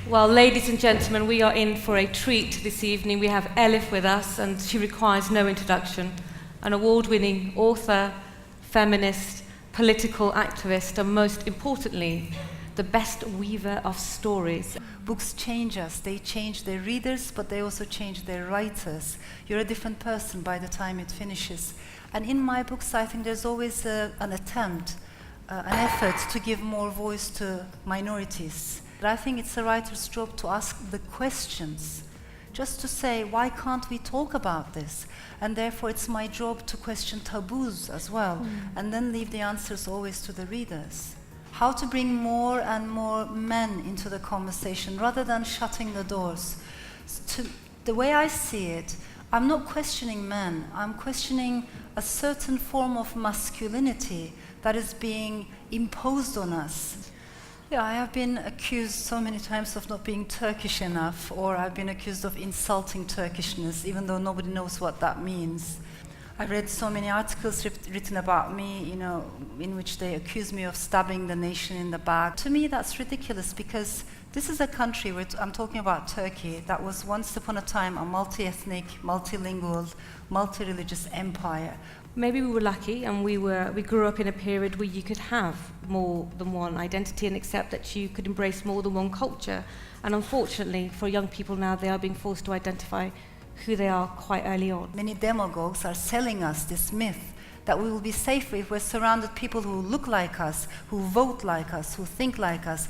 Well, ladies and gentlemen, we are in for a treat this evening. We have Elif with us, and she requires no introduction. An award-winning author, feminist, political activist, and most importantly, the best weaver of stories. Books change us. They change their readers, but they also change their writers. You're a different person by the time it finishes. And in my books, I think there's always an attempt, an effort to give more voice to minorities. But I think it's a writer's job to ask the questions, just to say, why can't we talk about this? And therefore, it's my job to question taboos as well, and then leave the answers always to the readers. How to bring more and more men into the conversation rather than shutting the doors. The way I see it, I'm not questioning men, I'm questioning a certain form of masculinity that is being imposed on us. Yeah, I have been accused so many times of not being Turkish enough, or I've been accused of insulting Turkishness, even though nobody knows what that means. I read so many articles written about me, in which they accuse me of stabbing the nation in the back. To me, that's ridiculous, because this is a country, I'm talking about Turkey, that was once upon a time a multi-ethnic, multilingual, multi-religious empire. Maybe we were lucky, and we grew up in a period where you could have more than one identity and accept that you could embrace more than one culture. And unfortunately, for young people now, they are being forced to identify who they are quite early on. Many demagogues are selling us this myth that we will be safer if we're surrounded with people who look like us, who vote like us, who think like us.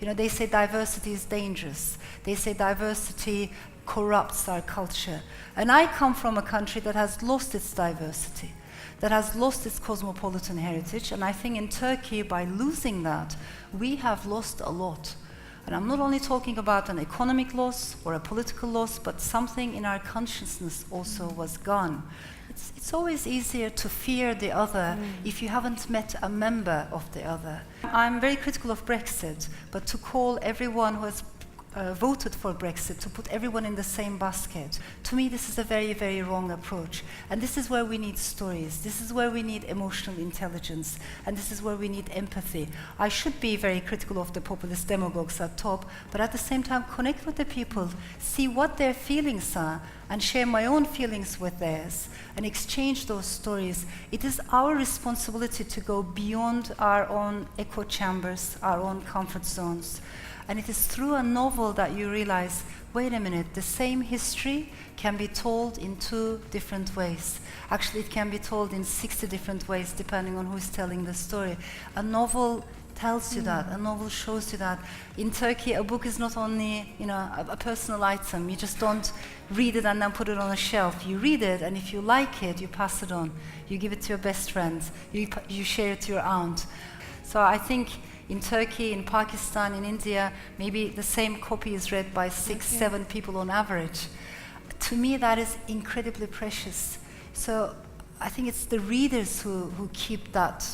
They say diversity is dangerous. They say diversity corrupts our culture. And I come from a country that has lost its diversity, that has lost its cosmopolitan heritage, and I think in Turkey, by losing that, we have lost a lot. And I'm not only talking about an economic loss or a political loss, but something in our consciousness also was gone. It's always easier to fear the other if you haven't met a member of the other. I'm very critical of Brexit, but to call everyone who has voted for Brexit, to put everyone in the same basket, to me this is a very, very wrong approach. And this is where we need stories, this is where we need emotional intelligence, and this is where we need empathy. I should be very critical of the populist demagogues at top, but at the same time connect with the people, see what their feelings are, and share my own feelings with theirs, and exchange those stories. It is our responsibility to go beyond our own echo chambers, our own comfort zones. And it is through a novel that you realize, wait a minute, the same history can be told in 2 different ways. Actually, it can be told in 60 different ways, depending on who's telling the story. A novel tells you that, a novel shows you that. In Turkey, a book is not only a personal item. You just don't read it and then put it on a shelf. You read it, and if you like it, you pass it on. You give it to your best friends. You share it to your aunt. So I think in Turkey, in Pakistan, in India, maybe the same copy is read by 6, 7 people on average. To me, that is incredibly precious. So I think it's the readers who keep that,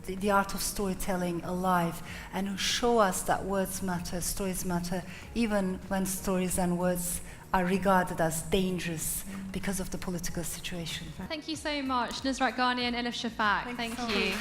the art of storytelling alive, and who show us that words matter, stories matter, even when stories and words are regarded as dangerous because of the political situation. Thank you so much, Nus Ghani and Elif Shafak. Thank you.